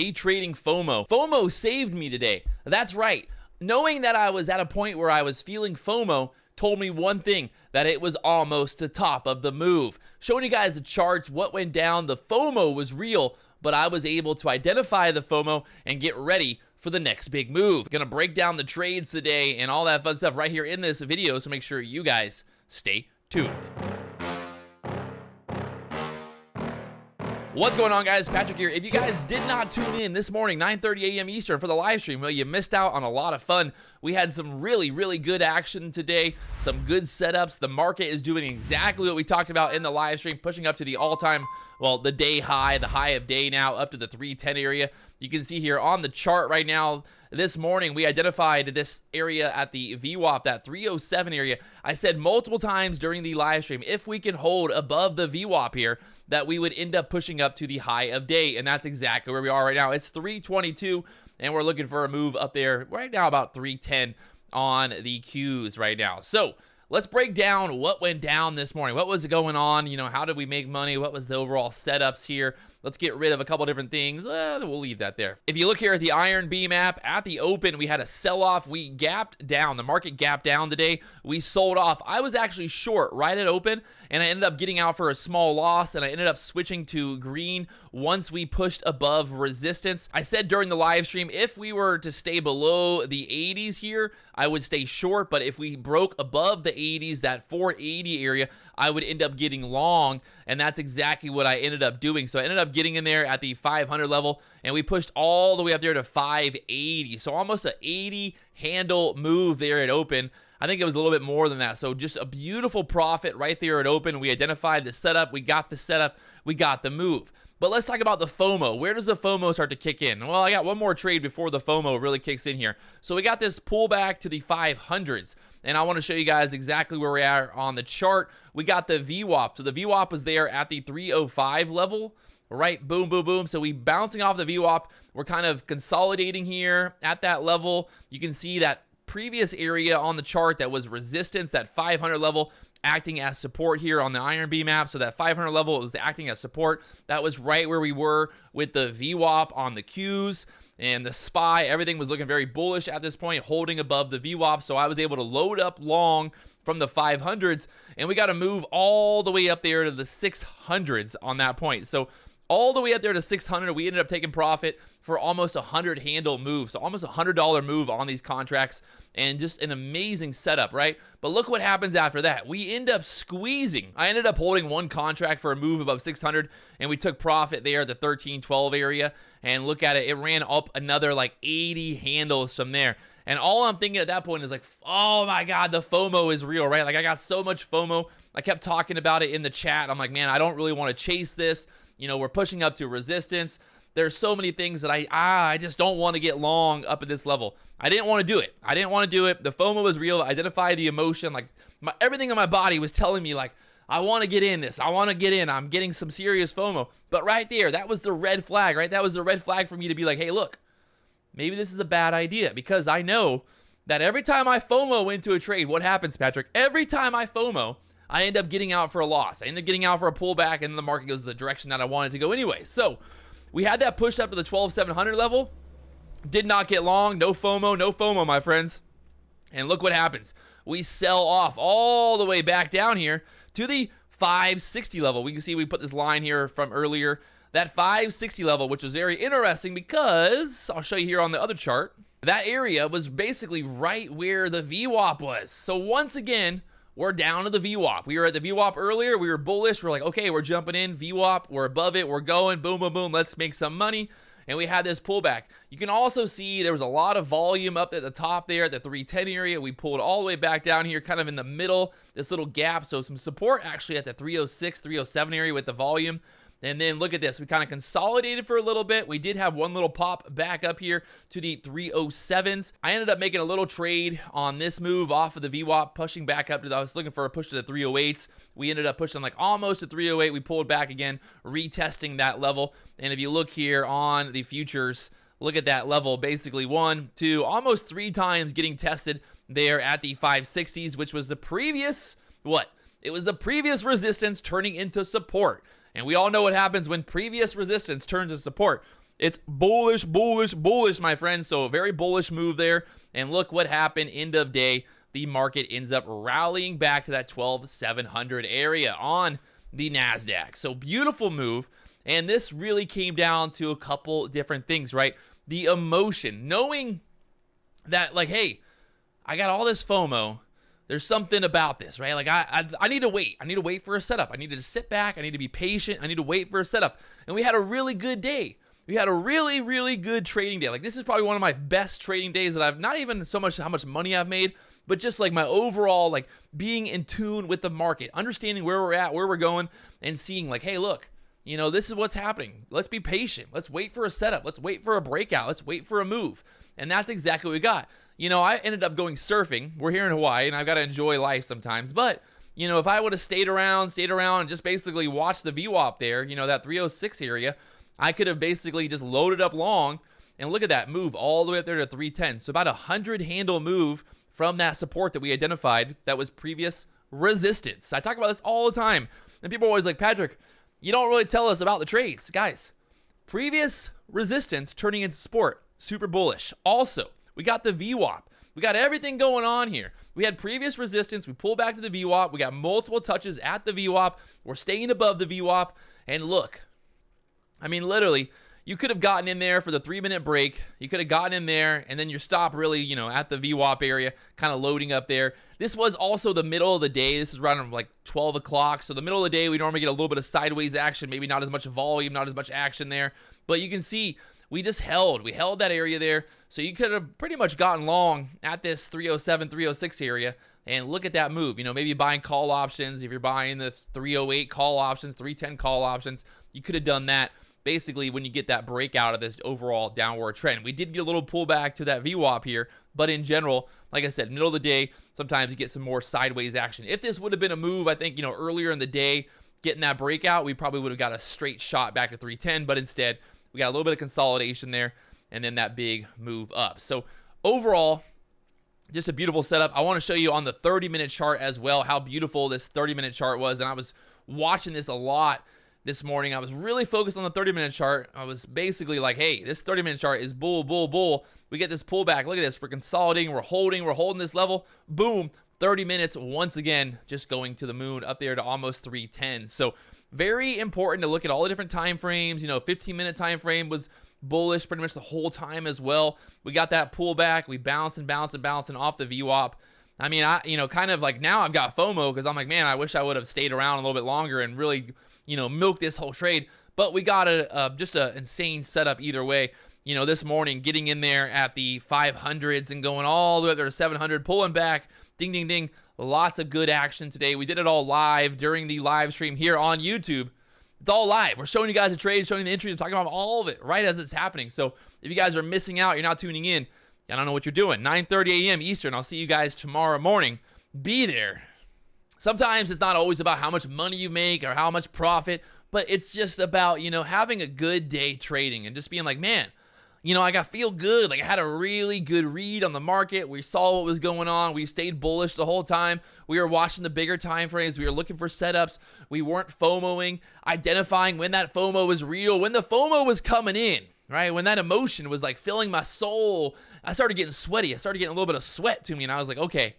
Day trading FOMO. FOMO saved me today. That's right. Knowing that I was at a point where I was feeling FOMO told me one thing, that it was almost to top of the move. Showing you guys the charts, what went down, the FOMO was real, but I was able to identify the FOMO and get ready for the next big move. Gonna break down the trades today and all that fun stuff right here in this video, so make sure you guys stay tuned. What's going on, guys? Patrick here. If you guys did not tune in this morning, 9:30 a.m. Eastern for the live stream, well, you missed out on a lot of fun. We had some really good action today, some good setups. The market is doing exactly what we talked about in the live stream, pushing up to the all-time, well, the day high, the high of day now, up to the 310 area. You can see here on the chart right now, this morning, we identified this area at the VWAP, that 307 area. I said multiple times during the live stream, if we can hold above the VWAP here, that we would end up pushing up to the high of day, and that's exactly where we are right now. It's 322, and we're looking for a move up there right now, about 310 on the Qs right now. So let's break down what went down this morning. What was going on? You know, how did we make money? What was the overall setups here? Let's get rid of a couple different things. We'll leave that there. If you look here at the IronBeam app, at the open, we had a sell-off. We gapped down. The market gapped down today. We sold off. I was actually short right at open, and I ended up getting out for a small loss, and I ended up switching to green once we pushed above resistance. I said during the live stream, if we were to stay below the 80s here, I would stay short, but if we broke above the 80s, that 480 area, I would end up getting long, and that's exactly what I ended up doing. So I ended up getting in there at the 500 level, and we pushed all the way up there to 580. So almost an 80 handle move there at open. I think it was a little bit more than that. So just a beautiful profit right there at open. We identified the setup. We got the setup. We got the move. But let's talk about the FOMO. Where does the FOMO start to kick in? Well, I got one more trade before the FOMO really kicks in here. So we got this pullback to the 500s. And I want to show you guys exactly where we are on the chart. We got the VWAP. So the VWAP was there at the 305 level. Right, boom, boom, boom. So we bouncing off the VWAP. We're kind of consolidating here at that level. You can see that previous area on the chart that was resistance, that 500 level, acting as support here on the IronBeam app. So that 500 level was acting as support. That was right where we were with the VWAP on the Qs and the SPY. Everything was looking very bullish at this point, holding above the VWAP. So I was able to load up long from the 500s, and we got to move all the way up there to the 600s on that point. So all the way up there to 600, we ended up taking profit for almost 100 handle moves. So almost $100 move on these contracts, and just an amazing setup, right? But look what happens after that. We end up squeezing. I ended up holding one contract for a move above 600, and we took profit there at the 1312 area. And look at it, it ran up another like 80 handles from there. And all I'm thinking at that point is like, oh my God, the FOMO is real, right? Like I got so much FOMO. I kept talking about it in the chat. I'm like, man, I don't really want to chase this. You know, we're pushing up to resistance. There's so many things that I just don't want to get long up at this level. I didn't want to do it. I didn't want to do it. The FOMO was real. Identify the emotion. Like everything in my body was telling me like, I want to get in this. I want to get in. I'm getting some serious FOMO. But right there, that was the red flag, right? That was the red flag for me to be like, hey, look, maybe this is a bad idea, because I know that every time I FOMO into a trade, what happens, Patrick? Every time I FOMO, I end up getting out for a loss. I end up getting out for a pullback, and the market goes the direction that I wanted to go anyway. So we had that push up to the 12,700 level. Did not get long. No FOMO, my friends. And look what happens. We sell off all the way back down here to the 560 level. We can see we put this line here from earlier. That 560 level, which was very interesting because, I'll show you here on the other chart, that area was basically right where the VWAP was. So once again, we're down to the VWAP. We were at the VWAP earlier. We were bullish. We're like, okay, we're jumping in. VWAP, we're above it. We're going. Boom, boom, boom. Let's make some money. And we had this pullback. You can also see there was a lot of volume up at the top there at the 310 area. We pulled all the way back down here, kind of in the middle, this little gap. So some support actually at the 306, 307 area with the volume. And then look at this. We kind of consolidated for a little bit. We did have one little pop back up here to the 307s. I ended up making a little trade on this move off of the VWAP, pushing back up to I was looking for a push to the 308s. We ended up pushing like almost to 308. We pulled back again, retesting that level. And if you look here on the futures, look at that level, basically 1, 2, almost 3 times getting tested there at the 560s, which was the previous, what? It was the previous resistance turning into support. And we all know what happens when previous resistance turns to support. It's bullish, bullish, bullish, my friends. So a very bullish move there. And look what happened. End of day, the market ends up rallying back to that 12,700 area on the Nasdaq. So beautiful move. And this really came down to a couple different things, right? The emotion, knowing that, like, hey, I got all this FOMO. There's something about this, right? Like, I need to wait. I need to wait for a setup. I need to sit back. I need to be patient. I need to wait for a setup. And we had a really good day. We had a really, really good trading day. Like, this is probably one of my best trading days that I've, not even so much how much money I've made, but just like my overall, like, being in tune with the market, understanding where we're at, where we're going, and seeing like, hey, look, you know, this is what's happening. Let's be patient. Let's wait for a setup. Let's wait for a breakout. Let's wait for a move. And that's exactly what we got. You know, I ended up going surfing. We're here in Hawaii, and I've got to enjoy life sometimes. But, you know, if I would have stayed around and just basically watched the VWAP there, you know, that 306 area, I could have basically just loaded up long. And look at that move all the way up there to 310. So about a 100 handle move from that support that we identified that was previous resistance. I talk about this all the time. And people are always like, Patrick, you don't really tell us about the trades. Guys, previous resistance turning into support. Super bullish. Also, we got the VWAP. We got everything going on here. We had previous resistance. We pulled back to the VWAP. We got multiple touches at the VWAP. We're staying above the VWAP. And look, I mean, literally, you could have gotten in there for the 3-minute break. You could have gotten in there, and then your stop really, you know, at the VWAP area, kind of loading up there. This was also the middle of the day. This is around like 12 o'clock. So the middle of the day, we normally get a little bit of sideways action, maybe not as much volume, not as much action there. But you can see we just held. We held that area there. So you could have pretty much gotten long at this 307, 306 area. And look at that move. You know, maybe buying call options. If you're buying the 308 call options, 310 call options, you could have done that. Basically, when you get that breakout of this overall downward trend. We did get a little pullback to that VWAP here, but in general, like I said, middle of the day, sometimes you get some more sideways action. If this would have been a move, I think, you know, earlier in the day, getting that breakout, we probably would have got a straight shot back to 310, but instead, we got a little bit of consolidation there, and then that big move up. So overall, just a beautiful setup. I want to show you on the 30-minute chart as well how beautiful this 30-minute chart was, and I was watching this a lot this morning. I was really focused on the 30-minute chart. I was basically like, hey, this 30-minute chart is bull, bull, bull. We get this pullback. Look at this. We're consolidating. We're holding this level. Boom. 30 minutes once again, just going to the moon up there to almost 310. So very important to look at all the different time frames. You know, 15-minute time frame was bullish pretty much the whole time as well. We got that pullback. We bouncing off the VWAP. I mean, you know, kind of like now I've got FOMO because I'm like, man, I wish I would have stayed around a little bit longer and really, you know, milk this whole trade. But we got just an insane setup either way. You know, this morning getting in there at the 500s and going all the way up there to 700, pulling back, ding, ding, ding. Lots of good action today. We did it all live during the live stream here on YouTube. It's all live. We're showing you guys the trade, showing the entries, talking about all of it right as it's happening. So if you guys are missing out, you're not tuning in, I don't know what you're doing. 9:30 a.m. Eastern. I'll see you guys tomorrow morning. Be there. Sometimes it's not always about how much money you make or how much profit, but it's just about, you know, having a good day trading and just being like, man, you know, I feel good. Like I had a really good read on the market. We saw what was going on. We stayed bullish the whole time. We were watching the bigger time frames. We were looking for setups. We weren't FOMOing, identifying when that FOMO was real, when the FOMO was coming in, right? When that emotion was like filling my soul. I started getting sweaty. I started getting a little bit of sweat to me, and I was like, okay,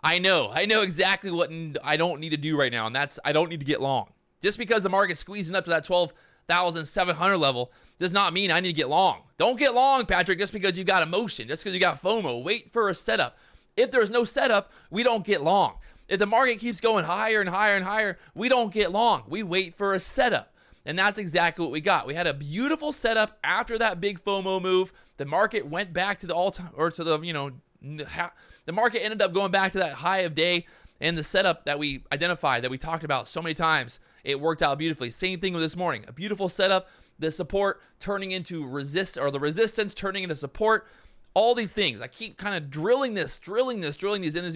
I know exactly what I don't need to do right now, and that's I don't need to get long. Just because the market's squeezing up to that 12,700 level does not mean I need to get long. Don't get long, Patrick, just because you got emotion, just because you got FOMO. Wait for a setup. If there's no setup, we don't get long. If the market keeps going higher and higher and higher, we don't get long. We wait for a setup. And that's exactly what we got. We had a beautiful setup after that big FOMO move. The market went back to the all-time, or to the, you know, the market ended up going back to that high of day, and the setup that we identified, that we talked about so many times, it worked out beautifully. Same thing with this morning. A beautiful setup, the support turning into the resistance turning into support. All these things. I keep kind of drilling these in these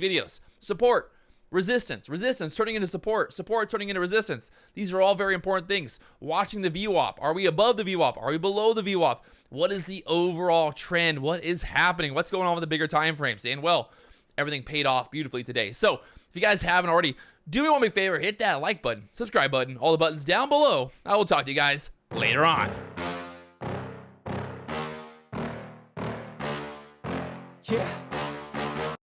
videos. Support, resistance turning into support turning into resistance. These are all very important things. Watching the VWAP. Are we above the VWAP? Are we below the VWAP? What is the overall trend? What is happening? What's going on with the bigger time frames? And well, everything paid off beautifully today. So if you guys haven't already, do me one big favor, hit that like button, subscribe button, all the buttons down below. I will talk to you guys later on. Yeah.